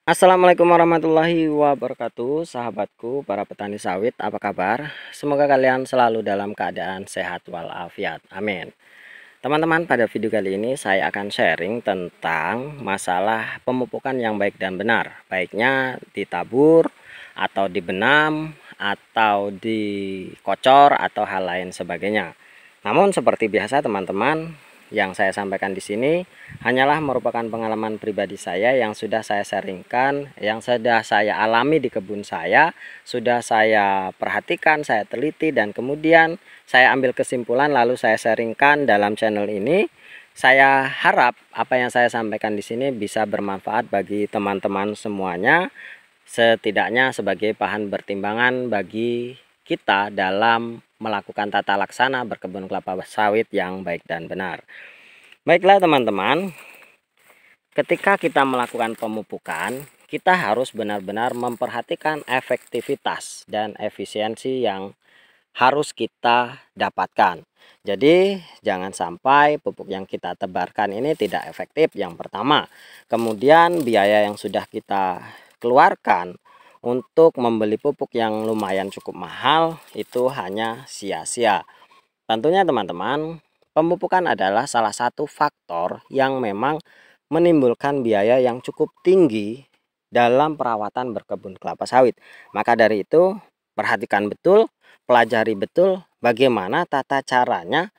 Assalamualaikum warahmatullahi wabarakatuh, sahabatku, para petani sawit, apa kabar? Semoga kalian selalu dalam keadaan sehat walafiat. Amin. Teman-teman, pada video kali ini saya akan sharing tentang masalah pemupukan yang baik dan benar. Baiknya ditabur atau dibenam atau dikocor atau hal lain sebagainya. Namun seperti biasa teman-teman, yang saya sampaikan di sini hanyalah merupakan pengalaman pribadi saya yang sudah saya sharingkan, yang sudah saya alami di kebun saya, sudah saya perhatikan, saya teliti, dan kemudian saya ambil kesimpulan lalu saya sharingkan dalam channel ini. Saya harap apa yang saya sampaikan di sini bisa bermanfaat bagi teman-teman semuanya, setidaknya sebagai bahan pertimbangan bagi kita dalam melakukan tata laksana berkebun kelapa sawit yang baik dan benar. Baiklah teman-teman, ketika kita melakukan pemupukan, kita harus benar-benar memperhatikan efektivitas dan efisiensi yang harus kita dapatkan. Jadi jangan sampai pupuk yang kita tebarkan ini tidak efektif, yang pertama. Kemudian biaya yang sudah kita keluarkan untuk membeli pupuk yang lumayan cukup mahal itu hanya sia-sia. Tentunya teman-teman, pemupukan adalah salah satu faktor yang memang menimbulkan biaya yang cukup tinggi dalam perawatan berkebun kelapa sawit. Maka dari itu, perhatikan betul, pelajari betul bagaimana tata caranya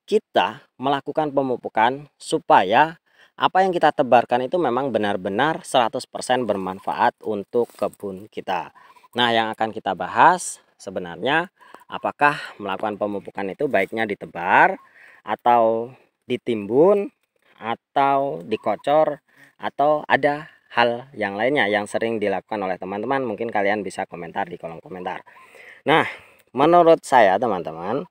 kita melakukan pemupukan supaya apa yang kita tebarkan itu memang benar-benar 100% bermanfaat untuk kebun kita. Nah, yang akan kita bahas sebenarnya apakah melakukan pemupukan itu baiknya ditebar atau ditimbun atau dikocor atau ada hal yang lainnya yang sering dilakukan oleh teman-teman. Mungkin kalian bisa komentar di kolom komentar. Nah, menurut saya teman-teman,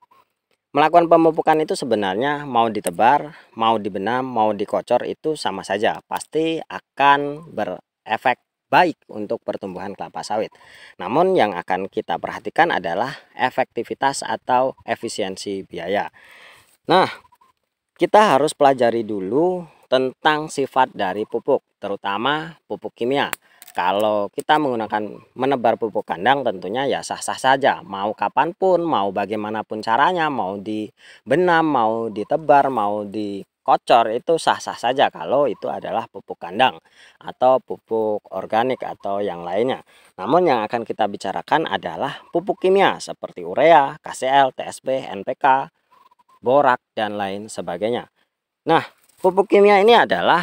melakukan pemupukan itu sebenarnya mau ditebar, mau dibenam, mau dikocor itu sama saja. Pasti akan berefek baik untuk pertumbuhan kelapa sawit. Namun yang akan kita perhatikan adalah efektivitas atau efisiensi biaya. Nah, kita harus pelajari dulu tentang sifat dari pupuk, terutama pupuk kimia. Kalau kita menggunakan menebar pupuk kandang tentunya ya sah-sah saja. Mau kapanpun, mau bagaimanapun caranya, mau dibenam, mau ditebar, mau dikocor itu sah-sah saja kalau itu adalah pupuk kandang atau pupuk organik atau yang lainnya. Namun yang akan kita bicarakan adalah pupuk kimia seperti urea, KCL, TSB, NPK, borak, dan lain sebagainya. Nah, pupuk kimia ini adalah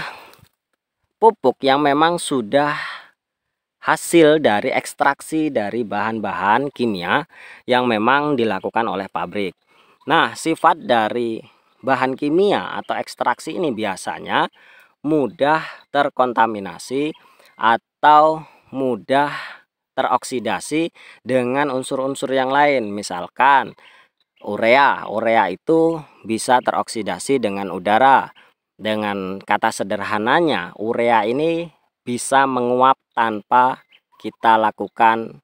pupuk yang memang sudah hasil dari ekstraksi dari bahan-bahan kimia yang memang dilakukan oleh pabrik. Nah, sifat dari bahan kimia atau ekstraksi ini biasanya mudah terkontaminasi atau mudah teroksidasi dengan unsur-unsur yang lain. Misalkan urea itu bisa teroksidasi dengan udara. Dengan kata sederhananya, urea ini bisa menguap tanpa kita lakukan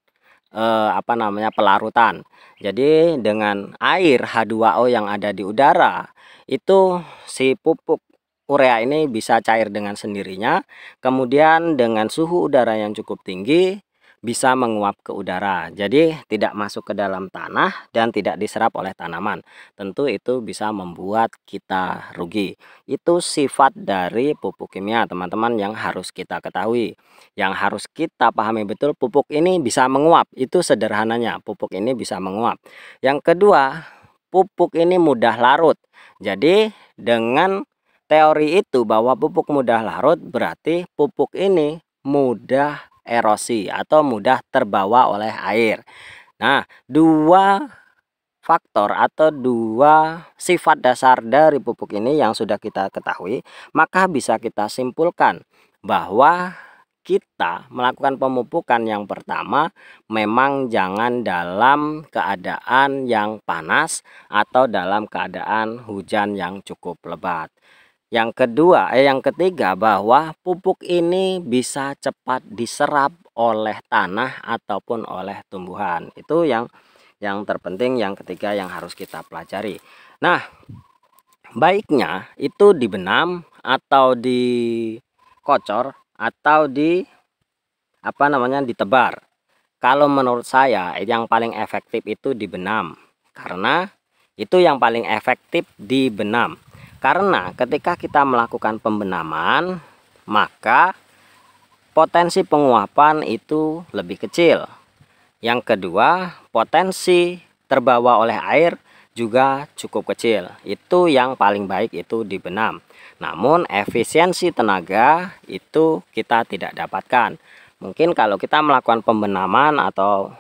pelarutan. Jadi dengan air H2O yang ada di udara, itu si pupuk urea ini bisa cair dengan sendirinya. Kemudian dengan suhu udara yang cukup tinggi bisa menguap ke udara, jadi tidak masuk ke dalam tanah dan tidak diserap oleh tanaman. Tentu itu bisa membuat kita rugi. Itu sifat dari pupuk kimia teman-teman yang harus kita ketahui, yang harus kita pahami betul. Pupuk ini bisa menguap, itu sederhananya, pupuk ini bisa menguap. Yang kedua, pupuk ini mudah larut. Jadi dengan teori itu bahwa pupuk mudah larut berarti pupuk ini mudah erosi atau mudah terbawa oleh air. Nah, dua faktor atau dua sifat dasar dari pupuk ini yang sudah kita ketahui, maka bisa kita simpulkan bahwa kita melakukan pemupukan yang pertama memang jangan dalam keadaan yang panas atau dalam keadaan hujan yang cukup lebat. Yang ketiga bahwa pupuk ini bisa cepat diserap oleh tanah ataupun oleh tumbuhan. Itu yang terpenting, yang ketiga yang harus kita pelajari. Nah, baiknya itu dibenam atau dikocor atau ditebar. Kalau menurut saya yang paling efektif itu dibenam, karena itu yang paling efektif dibenam. Karena ketika kita melakukan pembenaman, maka potensi penguapan itu lebih kecil. Yang kedua, potensi terbawa oleh air juga cukup kecil. Itu yang paling baik itu dibenam. Namun efisiensi tenaga itu kita tidak dapatkan. Mungkin kalau kita melakukan pembenaman atau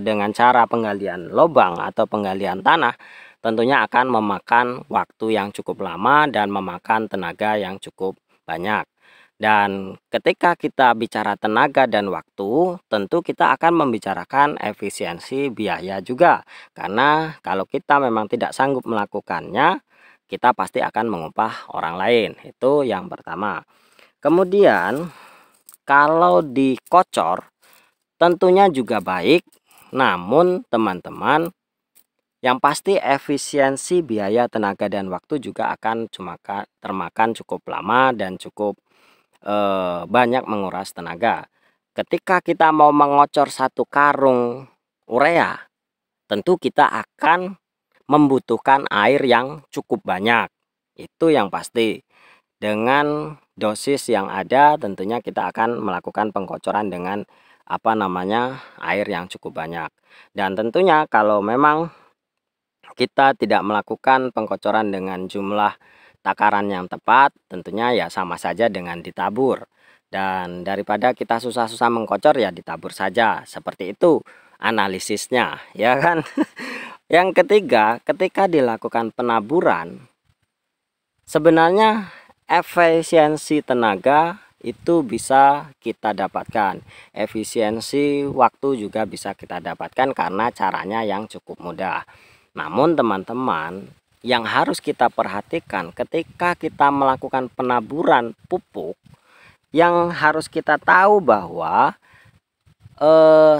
dengan cara penggalian lubang atau penggalian tanah, tentunya akan memakan waktu yang cukup lama dan memakan tenaga yang cukup banyak. Dan ketika kita bicara tenaga dan waktu, tentu kita akan membicarakan efisiensi biaya juga. Karena kalau kita memang tidak sanggup melakukannya, kita pasti akan mengupah orang lain. Itu yang pertama. Kemudian, kalau dikocor, tentunya juga baik. Namun, teman-teman, yang pasti efisiensi biaya tenaga dan waktu juga akan termakan cukup lama dan cukup banyak menguras tenaga. Ketika kita mau mengocor satu karung urea, tentu kita akan membutuhkan air yang cukup banyak. Itu yang pasti. Dengan dosis yang ada, tentunya kita akan melakukan pengkocoran dengan air yang cukup banyak. Dan tentunya kalau memang kita tidak melakukan pengkocoran dengan jumlah takaran yang tepat, tentunya ya sama saja dengan ditabur. Dan daripada kita susah-susah mengkocor, ya ditabur saja. Seperti itu analisisnya, ya kan? Yang ketiga, ketika dilakukan penaburan, sebenarnya efisiensi tenaga itu bisa kita dapatkan. Efisiensi waktu juga bisa kita dapatkan karena caranya yang cukup mudah. Namun teman-teman, yang harus kita perhatikan ketika kita melakukan penaburan pupuk, yang harus kita tahu bahwa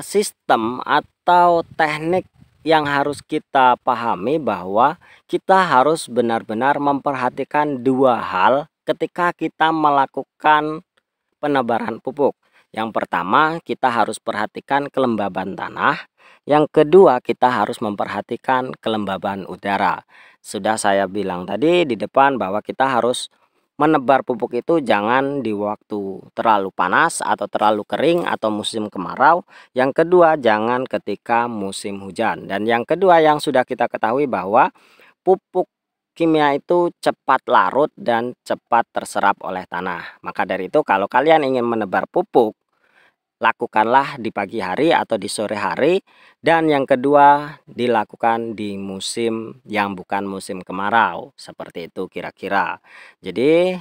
sistem atau teknik yang harus kita pahami bahwa kita harus benar-benar memperhatikan dua hal ketika kita melakukan penebaran pupuk. Yang pertama, kita harus perhatikan kelembaban tanah. Yang kedua, kita harus memperhatikan kelembaban udara. Sudah saya bilang tadi di depan bahwa kita harus menebar pupuk itu jangan di waktu terlalu panas atau terlalu kering atau musim kemarau. Yang kedua, jangan ketika musim hujan. Dan yang kedua yang sudah kita ketahui bahwa pupuk kimia itu cepat larut dan cepat terserap oleh tanah. Maka dari itu kalau kalian ingin menebar pupuk, lakukanlah di pagi hari atau di sore hari. Dan yang kedua, dilakukan di musim yang bukan musim kemarau. Seperti itu kira-kira. Jadi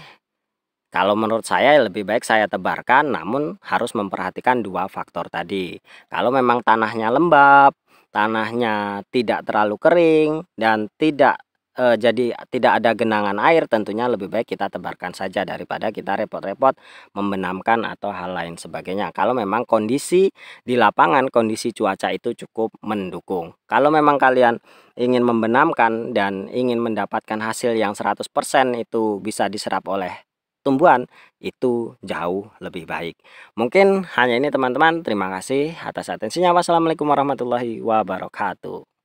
kalau menurut saya lebih baik saya tebarkan, namun harus memperhatikan dua faktor tadi. Kalau memang tanahnya lembab, tanahnya tidak terlalu kering, dan jadi tidak ada genangan air, tentunya lebih baik kita tebarkan saja daripada kita repot-repot membenamkan atau hal lain sebagainya. Kalau memang kondisi di lapangan, kondisi cuaca itu cukup mendukung. Kalau memang kalian ingin membenamkan dan ingin mendapatkan hasil yang 100% itu bisa diserap oleh tumbuhan, itu jauh lebih baik. Mungkin hanya ini teman-teman. Terima kasih atas atensinya. Wassalamualaikum warahmatullahi wabarakatuh.